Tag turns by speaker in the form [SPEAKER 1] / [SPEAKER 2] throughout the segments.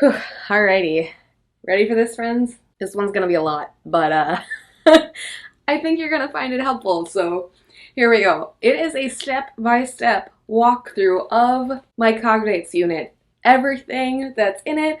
[SPEAKER 1] Whew, alrighty. Ready for this, friends? This one's gonna be a lot, but I think you're gonna find it helpful, so here we go. It is a step-by-step walkthrough of my Cognates unit. Everything that's in it,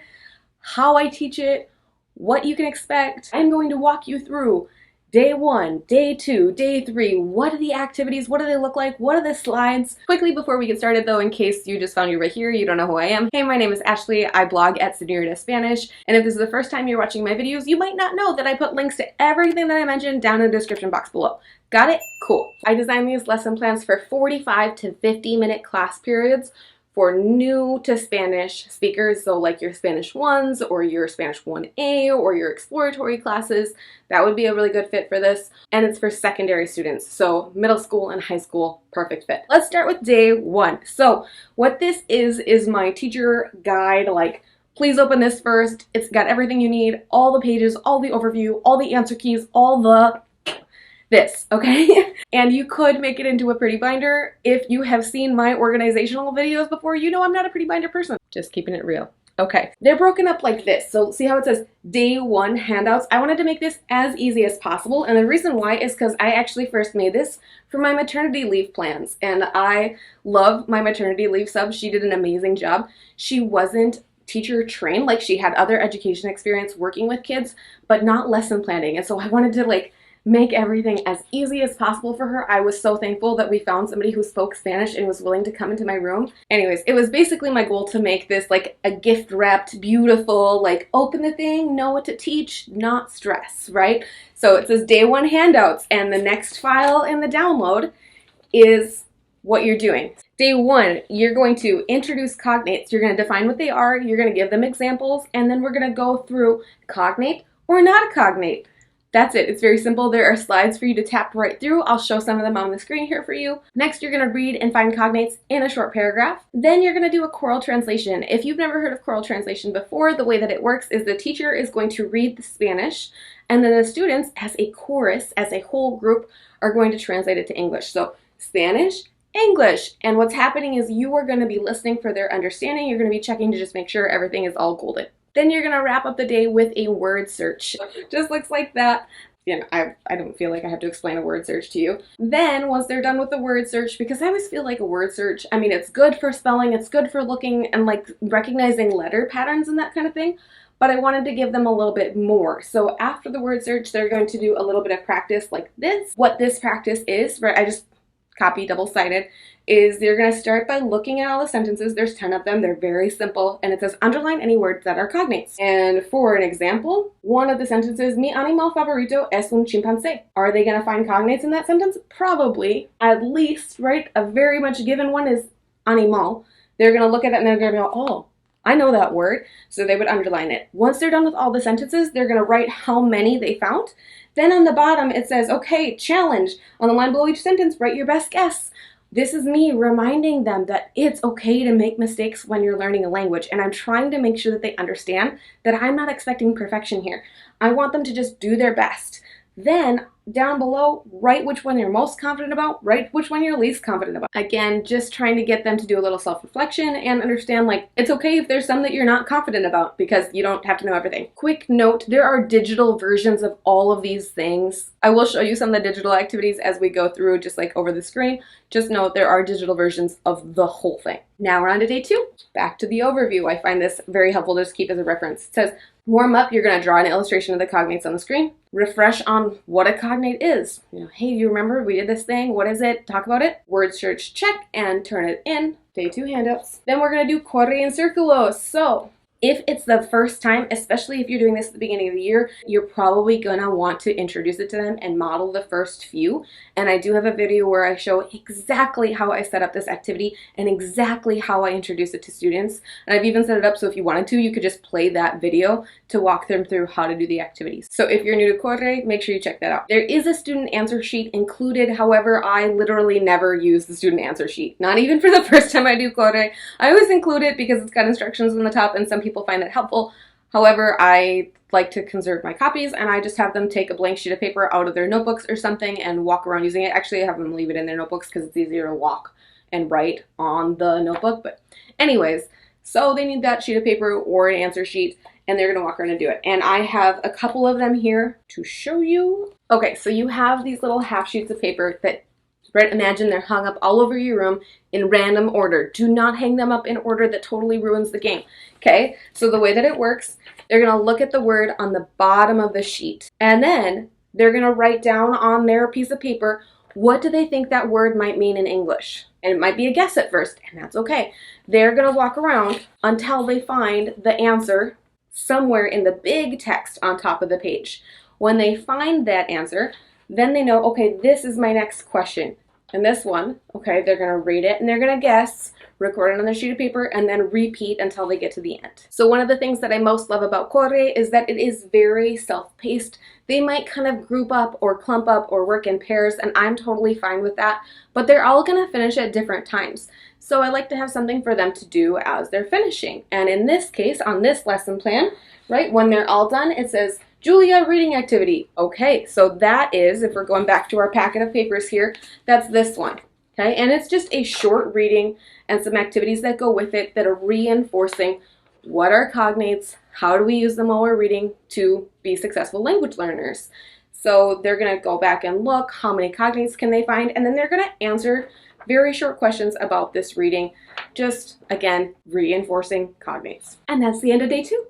[SPEAKER 1] how I teach it, what you can expect. I'm going to walk you through day one, day two, day three. What are the activities? What do they look like? What are the slides? Quickly before we get started though, in case you just found you right here, you don't know who I am. Hey, my name is Ashley. I blog at Señorita Spanish. And if this is the first time you're watching my videos, you might not know that I put links to everything that I mentioned down in the description box below. Got it? Cool. I designed these lesson plans for 45 to 50-minute class periods for new to Spanish speakers, so like your Spanish 1s or your Spanish 1A or your exploratory classes. That would be a really good fit for this. And it's for secondary students, so middle school and high school, perfect fit. Let's start with day one. So what this is my teacher guide, like please open this first. It's got everything you need, all the pages, all the overview, all the answer keys, all the this, okay? And you could make it into a pretty binder. If you have seen my organizational videos before, you know I'm not a pretty binder person. Just keeping it real. Okay, they're broken up like this. So see how it says day one handouts? I wanted to make this as easy as possible. And the reason why is because I actually first made this for my maternity leave plans. And I love my maternity leave sub. She did an amazing job. She wasn't teacher trained, like she had other education experience working with kids, but not lesson planning. And so I wanted to like make everything as easy as possible for her. I was so thankful that we found somebody who spoke Spanish and was willing to come into my room. Anyways, it was basically my goal to make this like a gift wrapped, beautiful, like open the thing, know what to teach, not stress, right? So it says day one handouts, and the next file in the download is what you're doing. Day one, you're going to introduce cognates. You're going to define what they are, you're going to give them examples, and then we're going to go through cognate or not a cognate. That's it. It's very simple. There are slides for you to tap right through. I'll show some of them on the screen here for you. Next, you're going to read and find cognates in a short paragraph. Then you're going to do a choral translation. If you've never heard of choral translation before, the way that it works is the teacher is going to read the Spanish, and then the students, as a chorus, as a whole group, are going to translate it to English. So Spanish, English. And what's happening is you are going to be listening for their understanding. You're going to be checking to just make sure everything is all golden. Then you're going to wrap up the day with a word search. Just looks like that. You know, I don't feel like I have to explain a word search to you. Then, once they're done with the word search, because I always feel like a word search, I mean, it's good for spelling, it's good for looking and like recognizing letter patterns and that kind of thing, but I wanted to give them a little bit more. So after the word search, they're going to do a little bit of practice like this. What this practice is, right, I just copy double-sided, is you're going to start by looking at all the sentences. There's 10 of them. They're very simple. And it says underline any words that are cognates. And for an example, one of the sentences, mi animal favorito es un chimpancé. Are they going to find cognates in that sentence? Probably. At least, right? A very much given one is animal. They're going to look at it and they're going to go, oh, I know that word. So they would underline it. Once they're done with all the sentences, they're going to write how many they found. Then on the bottom, it says, okay, challenge. On the line below each sentence, write your best guess. This is me reminding them that it's okay to make mistakes when you're learning a language, and I'm trying to make sure that they understand that I'm not expecting perfection here. I want them to just do their best. Then, down below, write which one you're most confident about, write which one you're least confident about. Again, just trying to get them to do a little self-reflection and understand, like, it's okay if there's some that you're not confident about because you don't have to know everything. Quick note, there are digital versions of all of these things. I will show you some of the digital activities as we go through, just like over the screen. Just note there are digital versions of the whole thing. Now we're on to day two. Back to the overview. I find this very helpful to just keep as a reference. It says, warm up, you're going to draw an illustration of the cognates on the screen. Refresh on what a cognate is. You know, hey, you remember we did this thing? What is it? Talk about it. Word search, check, and turn it in. Day two handouts. Then we're going to do Corre and Círculos. So if it's the first time, especially if you're doing this at the beginning of the year, you're probably gonna want to introduce it to them and model the first few. And I do have a video where I show exactly how I set up this activity and exactly how I introduce it to students. And I've even set it up so if you wanted to, you could just play that video to walk them through how to do the activities. So if you're new to Corre, make sure you check that out. There is a student answer sheet included. However, I literally never use the student answer sheet. Not even for the first time I do Corre. I always include it because it's got instructions on the top and some people find it helpful. However, I like to conserve my copies and I just have them take a blank sheet of paper out of their notebooks or something and walk around using it. Actually, I have them leave it in their notebooks because it's easier to walk and write on the notebook. But anyways, So they need that sheet of paper or an answer sheet, and they're gonna walk around and do it. And I have a couple of them here to show you. Okay, so you have these little half sheets of paper that, right, imagine they're hung up all over your room in random order. Do not hang them up in order, that totally ruins the game. Okay, so the way that it works, they're gonna look at the word on the bottom of the sheet, and then they're gonna write down on their piece of paper, what do they think that word might mean in English? And it might be a guess at first, and that's okay. They're gonna walk around until they find the answer somewhere in the big text on top of the page. When they find that answer, then they know, okay, this is my next question. And this one, okay, they're gonna read it and they're gonna guess, record it on their sheet of paper, and then repeat until they get to the end. So one of the things that I most love about Corre is that it is very self-paced. They might kind of group up or clump up or work in pairs, and I'm totally fine with that, but they're all gonna finish at different times. So I like to have something for them to do as they're finishing. And in this case, on this lesson plan, right, when they're all done, it says, Julia, reading activity. Okay, so that is, if we're going back to our packet of papers here, that's this one, okay? And it's just a short reading and some activities that go with it that are reinforcing what are cognates, how do we use them while we're reading to be successful language learners. So they're gonna go back and look, how many cognates can they find, and then they're gonna answer very short questions about this reading, just, again, reinforcing cognates. And that's the end of day 2.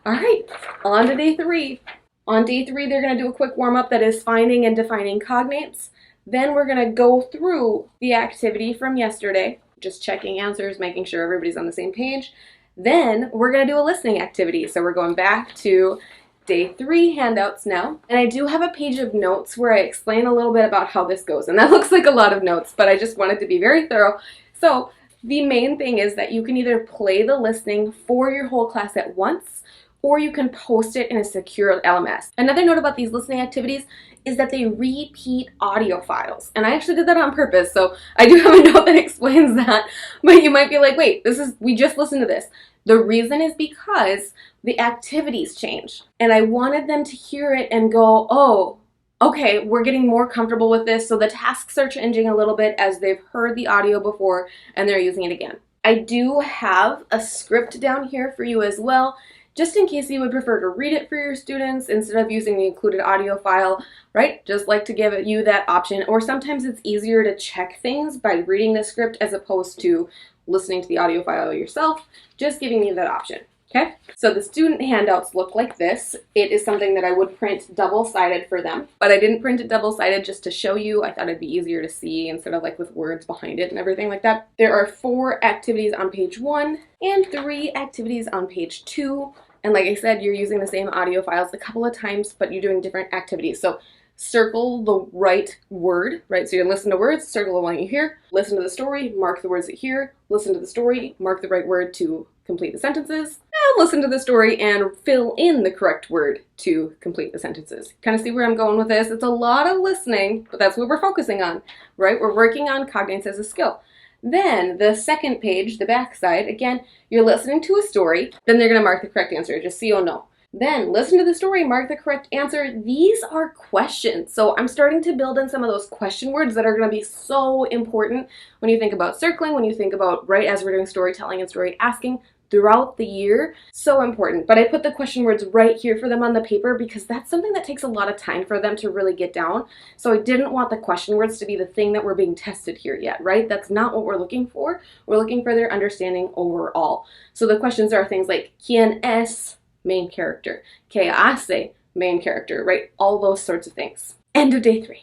[SPEAKER 1] All right, on to day 3. On day 3, they're going to do a quick warm-up that is finding and defining cognates. Then we're going to go through the activity from yesterday, just checking answers, making sure everybody's on the same page. Then we're going to do a listening activity. So we're going back to day 3 handouts now. And I do have a page of notes where I explain a little bit about how this goes. And that looks like a lot of notes, but I just wanted to be very thorough. So the main thing is that you can either play the listening for your whole class at once, or you can post it in a secure LMS. Another note about these listening activities is that they repeat audio files. And I actually did that on purpose, so I do have a note that explains that. But you might be like, wait, we just listened to this. The reason is because the activities change. And I wanted them to hear it and go, oh, okay, we're getting more comfortable with this. So the tasks are changing a little bit as they've heard the audio before and they're using it again. I do have a script down here for you as well, just in case you would prefer to read it for your students instead of using the included audio file, right? Just like to give you that option. Or sometimes it's easier to check things by reading the script as opposed to listening to the audio file yourself, just giving you that option, okay? So the student handouts look like this. It is something that I would print double-sided for them, but I didn't print it double-sided just to show you. I thought it'd be easier to see instead of like with words behind it and everything like that. There are 4 activities on page 1 and 3 activities on page 2. And like I said, you're using the same audio files a couple of times, but you're doing different activities. So circle the right word, right? So you listen to words, circle the one you hear, listen to the story, mark the words that you hear, listen to the story, mark the right word to complete the sentences, and listen to the story and fill in the correct word to complete the sentences. Kind of see where I'm going with this? It's a lot of listening, but that's what we're focusing on, right? We're working on cognates as a skill. Then the second page, the back side, again, you're listening to a story, then they're going to mark the correct answer, just so you'll know. Then listen to the story, mark the correct answer. These are questions. So I'm starting to build in some of those question words that are going to be so important when you think about circling, when you think about, right, as we're doing storytelling and story asking throughout the year. So important. But I put the question words right here for them on the paper because that's something that takes a lot of time for them to really get down. So I didn't want the question words to be the thing that we're being tested here yet, right? That's not what we're looking for. We're looking for their understanding overall. So the questions are things like ¿Quién es? Main character. ¿Qué hace? Main character, right? All those sorts of things. End of day 3.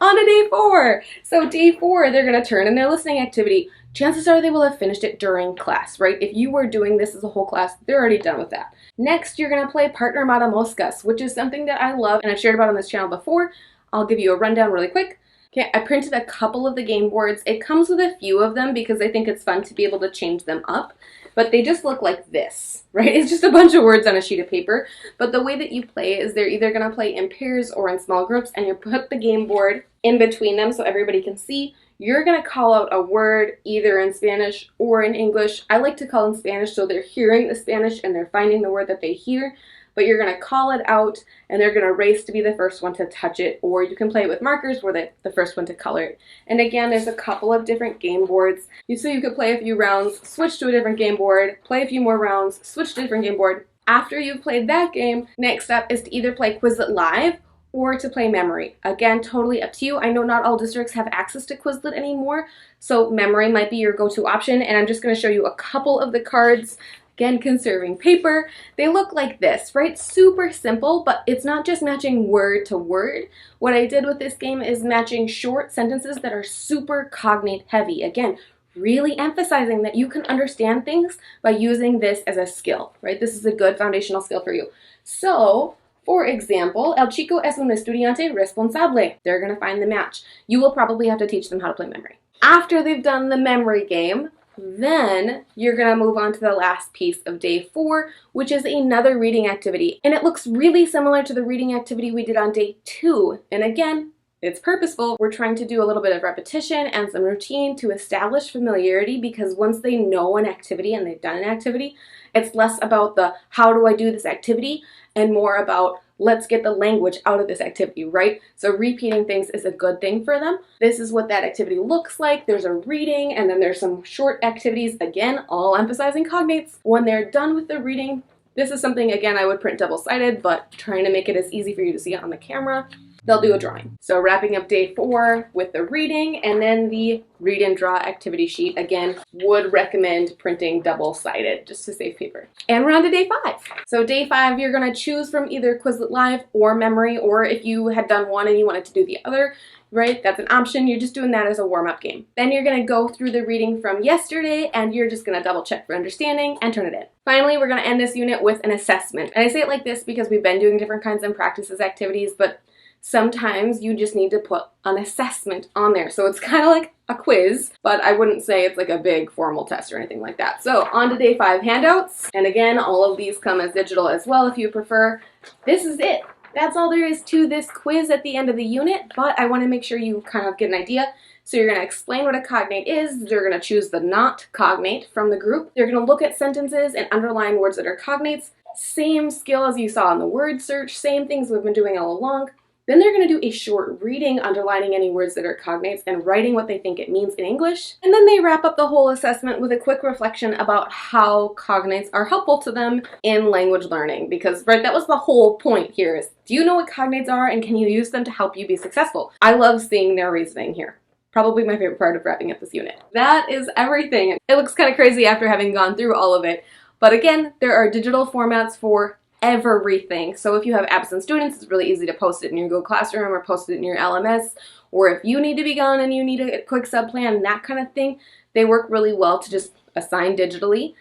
[SPEAKER 1] On to day 4. So day 4, they're going to turn in their listening activity. Chances are they will have finished it during class, right? If you were doing this as a whole class, they're already done with that. Next, you're going to play partner Matamoscas, which is something that I love and I've shared about on this channel before. I'll give you a rundown really quick. Okay, I printed a couple of the game boards. It comes with a few of them because I think it's fun to be able to change them up. But they just look like this, right? It's just a bunch of words on a sheet of paper. But the way that you play is they're either going to play in pairs or in small groups, and you put the game board in between them so everybody can see. You're going to call out a word either in Spanish or in English. I like to call in Spanish so they're hearing the Spanish and they're finding the word that they hear. but you're going to call it out and they're going to race to be the first one to touch it, or you can play it with markers where they're the first one to color it. And again, there's a couple of different game boards. So you could play a few rounds, switch to a different game board, play a few more rounds, switch to a different game board. After you've played that game, next step is to either play Quizlet Live or to play memory. Again, totally up to you. I know not all districts have access to Quizlet anymore, so memory might be your go-to option, and I'm just going to show you a couple of the cards. Again, conserving paper. They look like this, right? Super simple, but it's not just matching word to word. What I did with this game is matching short sentences that are super cognate heavy. Again, really emphasizing that you can understand things by using this as a skill, right? This is a good foundational skill for you. So, for example, el chico es un estudiante responsable. They're going to find the match. You will probably have to teach them how to play memory. After they've done the memory game, then you're going to move on to the last piece of day 4, which is another reading activity. And it looks really similar to the reading activity we did on day 2. And again, it's purposeful. We're trying to do a little bit of repetition and some routine to establish familiarity, because once they know an activity and they've done an activity, it's less about the how do I do this activity and more about let's get the language out of this activity, right? So repeating things is a good thing for them. This is what that activity looks like. There's a reading and then there's some short activities, again, all emphasizing cognates. When they're done with the reading, this is something, again, I would print double-sided, but trying to make it as easy for you to see it on the camera. They'll do a drawing. So wrapping up day 4 with the reading and then the read and draw activity sheet. Again, would recommend printing double-sided just to save paper. And we're on to day 5. So day 5, you're going to choose from either Quizlet Live or memory, or if you had done one and you wanted to do the other, right? That's an option. You're just doing that as a warm-up game. Then you're going to go through the reading from yesterday and you're just going to double check for understanding and turn it in. Finally, we're going to end this unit with an assessment. And I say it like this because we've been doing different kinds of practices activities, but sometimes you just need to put an assessment on there. So it's kind of like a quiz, but I wouldn't say it's like a big formal test or anything like that. So on to day 5 handouts. And again, all of these come as digital as well if you prefer. This is it. That's all there is to this quiz at the end of the unit, but I want to make sure you kind of get an idea. So you're going to explain what a cognate is. You're going to choose the not cognate from the group. You're going to look at sentences and underline words that are cognates. Same skill as you saw in the word search, same things we've been doing all along. Then they're going to do a short reading, underlining any words that are cognates and writing what they think it means in English. And then they wrap up the whole assessment with a quick reflection about how cognates are helpful to them in language learning. Because, right, that was the whole point here is, do you know what cognates are and can you use them to help you be successful? I love seeing their reasoning here. Probably my favorite part of wrapping up this unit. That is everything. It looks kind of crazy after having gone through all of it. But again, there are digital formats for everything. So if you have absent students, it's really easy to post it in your Google Classroom or post it in your LMS. Or if you need to be gone and you need a quick sub-plan, that kind of thing, they work really well to just assign digitally.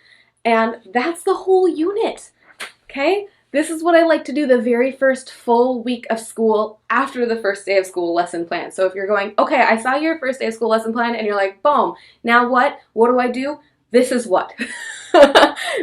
[SPEAKER 1] And that's the whole unit, okay? This is what I like to do the very first full week of school after the first day of school lesson plan. So if you're going, okay, I saw your first day of school lesson plan and you're like, boom, now what? What do I do? This is what.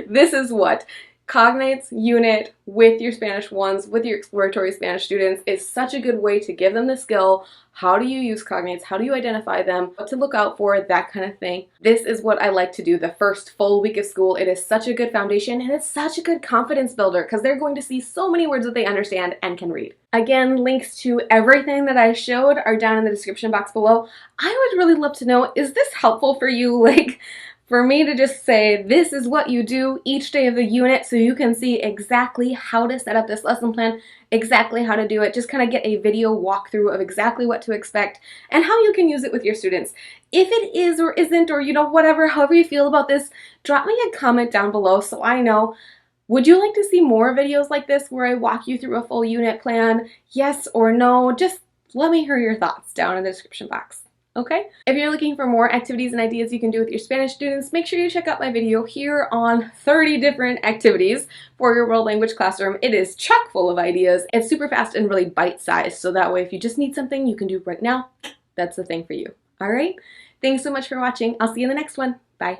[SPEAKER 1] This is what. Cognates unit with your Spanish 1s, with your exploratory Spanish students is such a good way to give them the skill. How do you use cognates? How do you identify them? What to look out for? That kind of thing. This is what I like to do the first full week of school. It is such a good foundation and it's such a good confidence builder because they're going to see so many words that they understand and can read. Again, links to everything that I showed are down in the description box below. I would really love to know, is this helpful for you? Like, for me to just say, this is what you do each day of the unit so you can see exactly how to set up this lesson plan, exactly how to do it, just kind of get a video walkthrough of exactly what to expect and how you can use it with your students. If it is or isn't, or whatever, however you feel about this, drop me a comment down below so I know. Would you like to see more videos like this where I walk you through a full unit plan? Yes or no? Just let me hear your thoughts down in the description box. Okay? If you're looking for more activities and ideas you can do with your Spanish students, make sure you check out my video here on 30 different activities for your world language classroom. It is chock full of ideas. It's super fast and really bite-sized, so that way if you just need something you can do right now, that's the thing for you. All right? Thanks so much for watching. I'll see you in the next one. Bye.